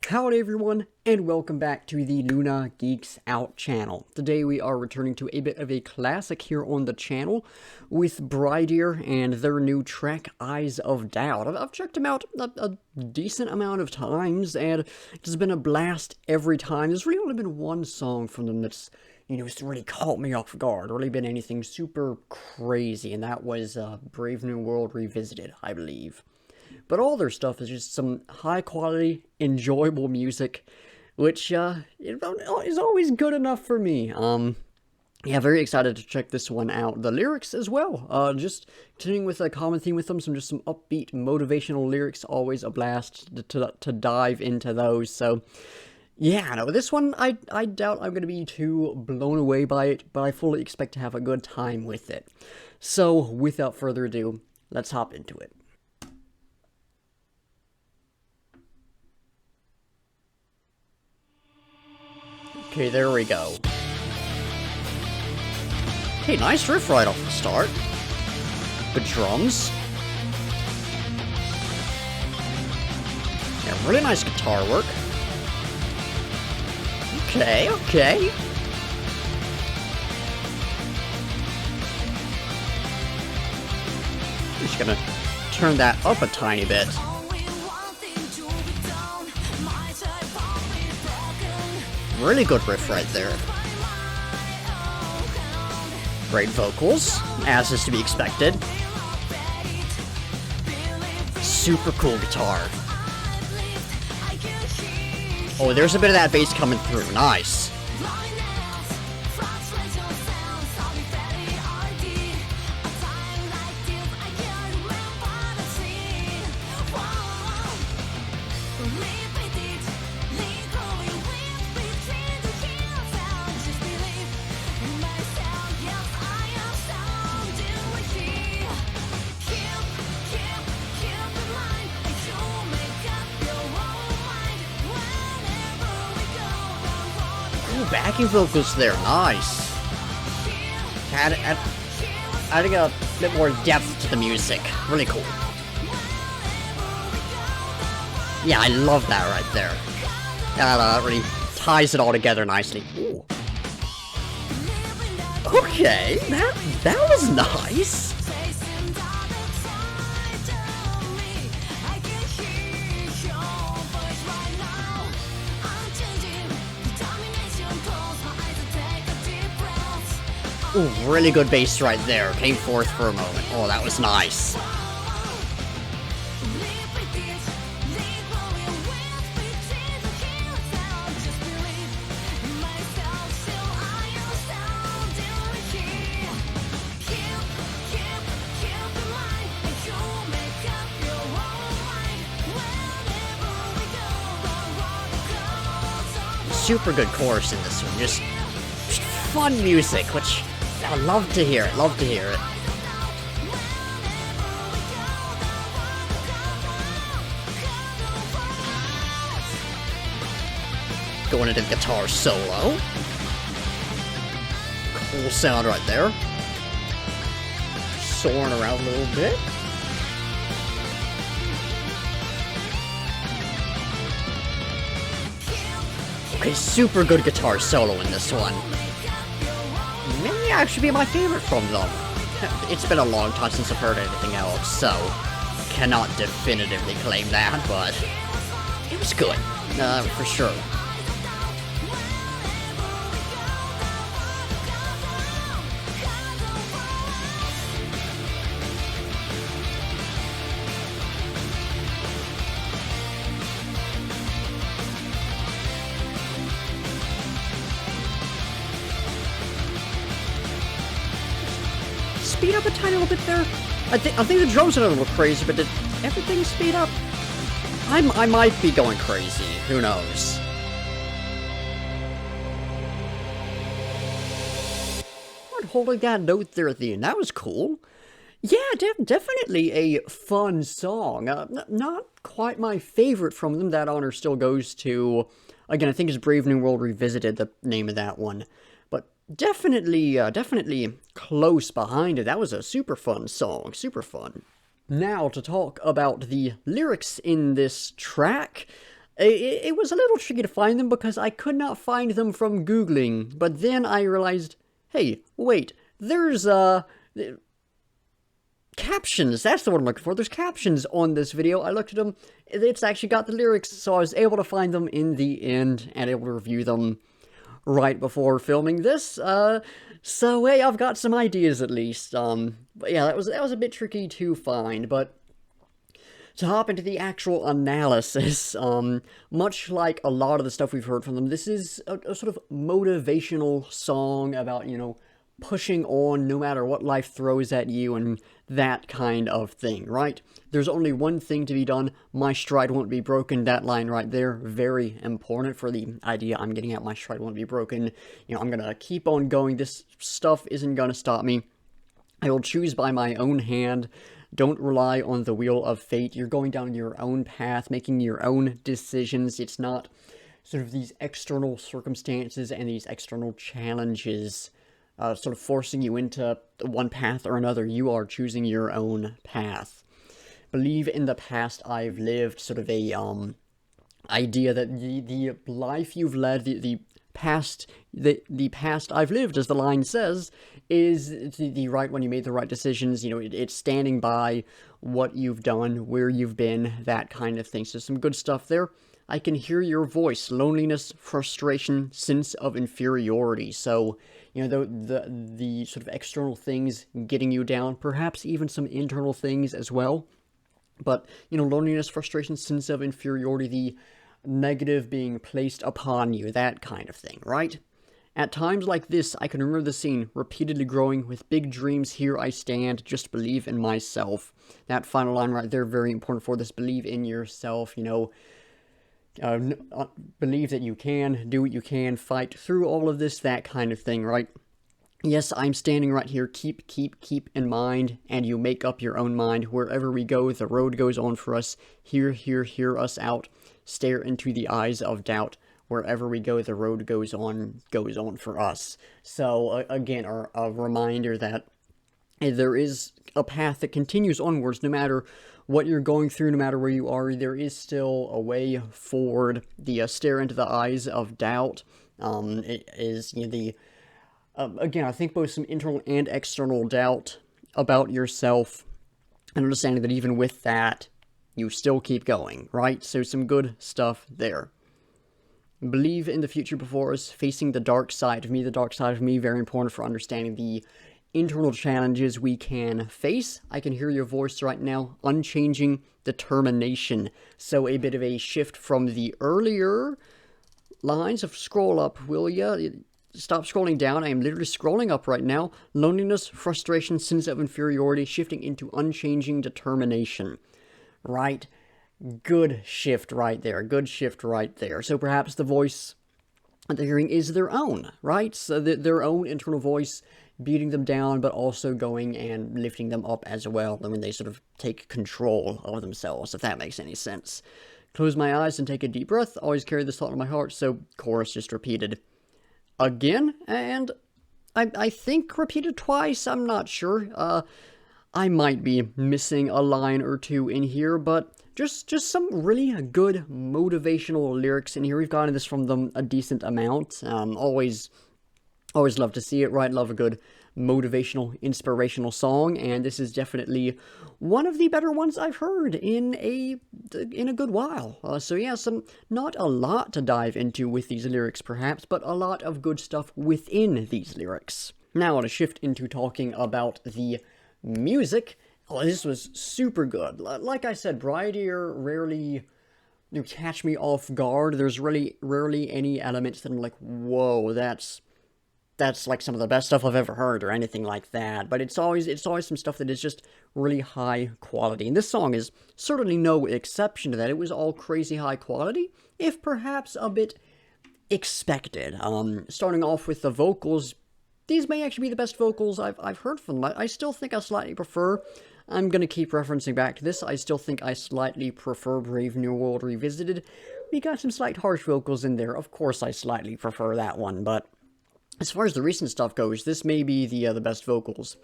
Howdy everyone, and welcome back to the Luna Geeks Out channel. Today we are returning to a bit of a classic here on the channel with BRIDEAR and their new track, Eyes of Doubt. I've checked them out a decent amount of times, and it's been a blast every time. There's really only been one song from them that's, it's really caught me off guard. Really been anything super crazy, and that was Brave New World Revisited, I believe. But all their stuff is just some high-quality, enjoyable music, which is always good enough for me. Yeah, very excited to check this one out. The lyrics as well, just continuing with a common theme with them, some upbeat, motivational lyrics, always a blast to dive into those. So, yeah, no, this one, I doubt I'm going to be too blown away by it, but I fully expect to have a good time with it. So, without further ado, let's hop into it. Okay, there we go. Hey, nice riff right off the start. Good drums. Yeah, really nice guitar work. Okay. Just gonna turn that up a tiny bit. Really good riff right there. Great vocals, as is to be expected. Super cool guitar. Oh, there's a bit of that bass coming through. Nice. Backing vocals there, nice. Adding a bit more depth to the music, really cool. Yeah, I love that right there. That really ties it all together nicely. Ooh. Okay, that was nice. Ooh, really good bass right there. Came forth for a moment. Oh, that was nice. Super good chorus in this one. Just fun music, which I love to hear it, Going into the guitar solo. Cool sound right there. Soaring around a little bit. Okay, super good guitar solo in this one. May actually be my favorite from them. It's been a long time since I've heard anything else, so cannot definitively claim that, but it was good, for sure. Speed up a tiny little bit there. I think the drums are a little crazy, but did everything speed up? I might be going crazy. Who knows? Holding that note there at the end. That was cool. Yeah, definitely a fun song. Not quite my favorite from them. That honor still goes to, again, I think it's Brave New World Revisited, the name of that one. But definitely close behind it. That was a super fun song, super fun. Now to talk about the lyrics in this track. It was a little tricky to find them because I could not find them from Googling, but then I realized, hey, wait, there's, captions, that's the word I'm looking for. There's captions on this video. I looked at them, it's actually got the lyrics, so I was able to find them in the end and able to review them right before filming this. So hey, I've got some ideas at least. But yeah, that was a bit tricky to find, but to hop into the actual analysis, much like a lot of the stuff we've heard from them, this is a sort of motivational song about, pushing on no matter what life throws at you and that kind of thing, right? There's only one thing to be done. My stride won't be broken. That line right there, very important for the idea I'm getting at. My stride won't be broken. I'm gonna keep on going. This stuff isn't gonna stop me. I will choose by my own hand. Don't rely on the wheel of fate. You're going down your own path, making your own decisions. It's not sort of these external circumstances and these external challenges sort of forcing you into one path or another. You are choosing your own path. Believe in the past I've lived, sort of a idea that the life you've led, the past I've lived, as the line says, is the right one. You made the right decisions. It's standing by what you've done, where you've been, that kind of thing. So some good stuff there. I can hear your voice, loneliness, frustration, sense of inferiority. So, the sort of external things getting you down, perhaps even some internal things as well. But, loneliness, frustration, sense of inferiority, the negative being placed upon you, that kind of thing, right? At times like this, I can remember the scene, repeatedly growing, with big dreams, here I stand, just believe in myself. That final line right there, very important for this, believe in yourself, believe that you can, do what you can, fight through all of this, that kind of thing, right? Yes, I'm standing right here, keep in mind, and you make up your own mind. Wherever we go, the road goes on for us. Hear us out. Stare into the eyes of doubt. Wherever we go, the road goes on for us. So, again, a reminder that there is a path that continues onwards, no matter what you're going through, no matter where you are, there is still a way forward. The stare into the eyes of doubt it is again, I think both some internal and external doubt about yourself, and understanding that even with that, you still keep going, right? So some good stuff there. Believe in the future before us, facing the dark side of me. The dark side of me, very important for understanding the internal challenges we can face. I can hear your voice right now. Unchanging determination. So a bit of a shift from the earlier lines of scroll up, will ya? Stop scrolling down. I am literally scrolling up right now. Loneliness, frustration, sense of inferiority, shifting into unchanging determination. Right? Good shift right there. Good shift right there. So perhaps the voice they're hearing is their own, right? So their own internal voice beating them down, but also going and lifting them up as well. I mean, they sort of take control of themselves, if that makes any sense. Close my eyes and take a deep breath. Always carry this thought in my heart. So chorus just repeated again, and I think repeated twice. I'm not sure. I might be missing a line or two in here, but just some really good motivational lyrics in here. We've gotten this from them a decent amount. Always love to see it, right? Love a good motivational, inspirational song, and this is definitely one of the better ones I've heard in a good while. So yeah, not a lot to dive into with these lyrics perhaps, but a lot of good stuff within these lyrics. Now to shift into talking about the music. Oh, this was super good. Like I said, BRIDEAR rarely catch me off guard. There's really rarely any elements that I'm like, whoa, that's like some of the best stuff I've ever heard or anything like that. But it's always some stuff that is just really high quality. And this song is certainly no exception to that. It was all crazy high quality, if perhaps a bit expected. Starting off with the vocals, these may actually be the best vocals I've heard from them. I still think I slightly prefer, I'm going to keep referencing back to this, I still think I slightly prefer Brave New World Revisited. We got some slight harsh vocals in there. Of course I slightly prefer that one, but as far as the recent stuff goes, this may be the best vocals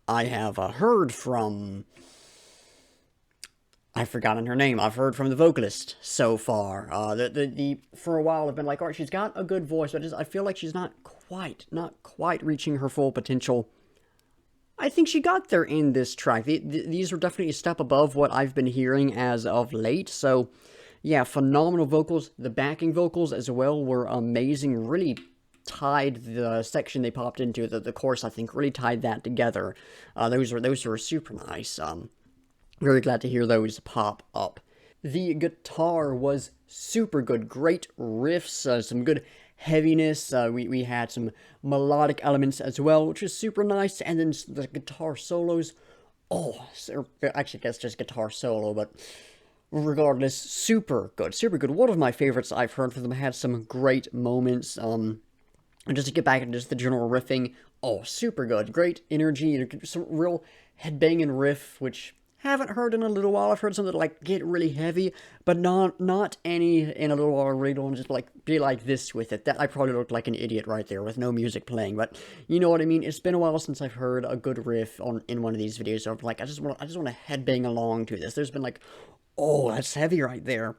I have heard from I've forgotten her name. I've heard from the vocalist so far. For a while I've been like, alright, she's got a good voice, but I feel like she's not quite reaching her full potential. I think she got there in this track. These were definitely a step above what I've been hearing as of late, so yeah, phenomenal vocals. The backing vocals as well were amazing, really tied the section they popped into, the chorus, I think, really tied that together. Those were super nice. Very glad to hear those pop up. The guitar was super good. Great riffs, some good heaviness. We had some melodic elements as well, which is super nice. And then the guitar solos. Oh, actually, I guess just guitar solo, but regardless, super good. Super good. One of my favorites I've heard from them. Had some great moments. And just to get back into just the general riffing, oh, super good. Great energy. Some real headbanging riff, which haven't heard in a little while. I've heard some that like get really heavy, but not any in a little while. I really don't just like be like this with it. That I probably looked like an idiot right there with no music playing, but you know what I mean. It's been a while since I've heard a good riff in one of these videos. So I'm like, I just want to headbang along to this. There's been like, oh, that's heavy right there,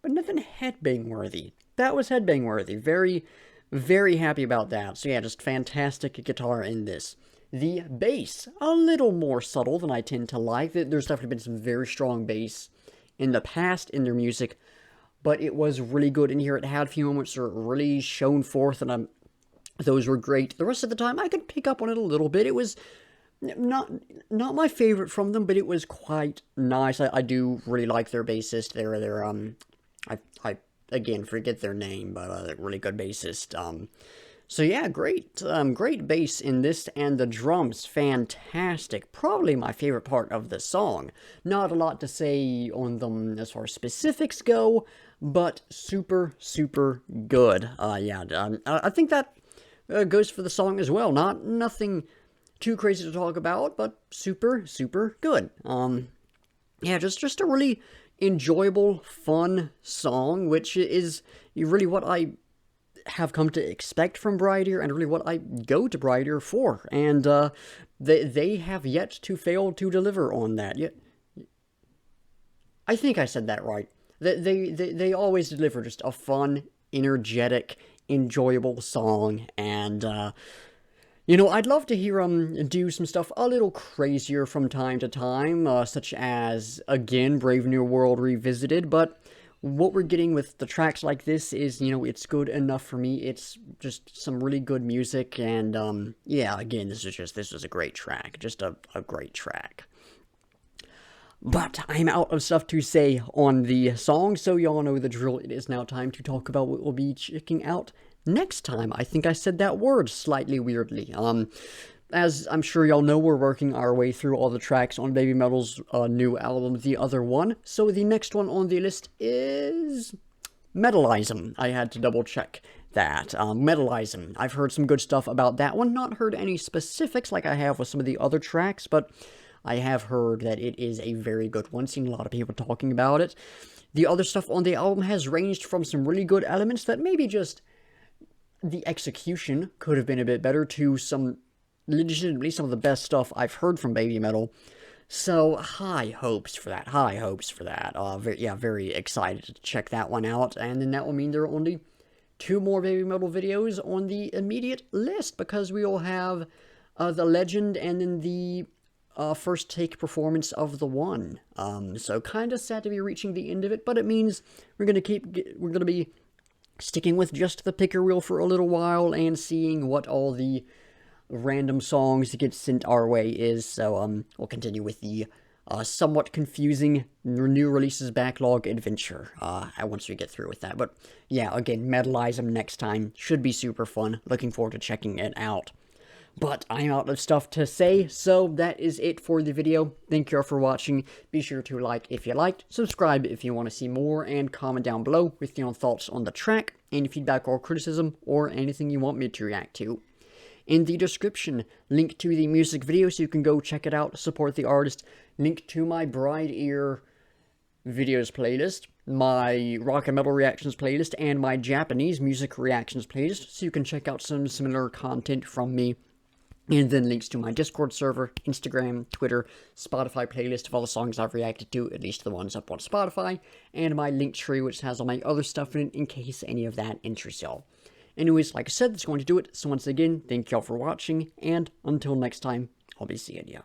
but nothing headbang worthy. That was headbang worthy. Very, very happy about that. So yeah, just fantastic guitar in this. The bass, a little more subtle than I tend to like. There's definitely been some very strong bass in the past in their music, but it was really good in here. It had a few moments that really shone forth, and those were great. The rest of the time, I could pick up on it a little bit. It was not my favorite from them, but it was quite nice. I do really like their bassist. I again forget their name, but a really good bassist. So yeah, great bass in this, and the drums, fantastic. Probably my favorite part of the song. Not a lot to say on them as far as specifics go, but super good. I think that goes for the song as well. Nothing too crazy to talk about, but super good. Yeah, just a really enjoyable, fun song, which is really what I have come to expect from BRIDEAR, and really what I go to BRIDEAR for, and they have yet to fail to deliver on that. Yet, I think I said that right. They always deliver just a fun, energetic, enjoyable song, and you know, I'd love to hear them do some stuff a little crazier from time to time, such as, again, Brave New World Revisited, but what we're getting with the tracks like this is, you know, it's good enough for me. It's just some really good music, and yeah, again, this was a great track, just a great track. But I'm out of stuff to say on the song, so y'all know the drill. It is now time to talk about what we'll be checking out next time. I think I said that word slightly weirdly. As I'm sure y'all know, we're working our way through all the tracks on Baby Metal's new album, The Other One. So the next one on the list is Metalizem. I had to double check that. Metalizem. I've heard some good stuff about that one. Not heard any specifics like I have with some of the other tracks, but I have heard that it is a very good one. Seen a lot of people talking about it. The other stuff on the album has ranged from some really good elements that maybe just the execution could have been a bit better to some legitimately some of the best stuff I've heard from Baby Metal. So, high hopes for that. Very excited to check that one out. And then that will mean there are only 2 more Baby Metal videos on the immediate list, because we will have The Legend and then the first take performance of The One. So, kind of sad to be reaching the end of it, but it means we're going to be sticking with just the picker wheel for a little while and seeing what all the random songs that get sent our way is. So we'll continue with the somewhat confusing new releases backlog adventure once we get through with that. But yeah, again, Metalizem next time should be super fun. Looking forward to checking it out. But I'm out of stuff to say, so that is it for the video. Thank you all for watching. Be sure to like if you liked, subscribe if you want to see more, and comment down below with your thoughts on the track, any feedback or criticism, or anything you want me to react to. In the description, link to the music video so you can go check it out, support the artist, link to my BRIDEAR videos playlist, my rock and metal reactions playlist, and my Japanese music reactions playlist, so you can check out some similar content from me And then links to my Discord server, Instagram, Twitter, Spotify playlist of all the songs I've reacted to, at least the ones up on Spotify, and my link tree, which has all my other stuff in it, in case any of that interests y'all. Anyways, like I said, that's going to do it. So once again, thank y'all for watching, and until next time, I'll be seeing ya.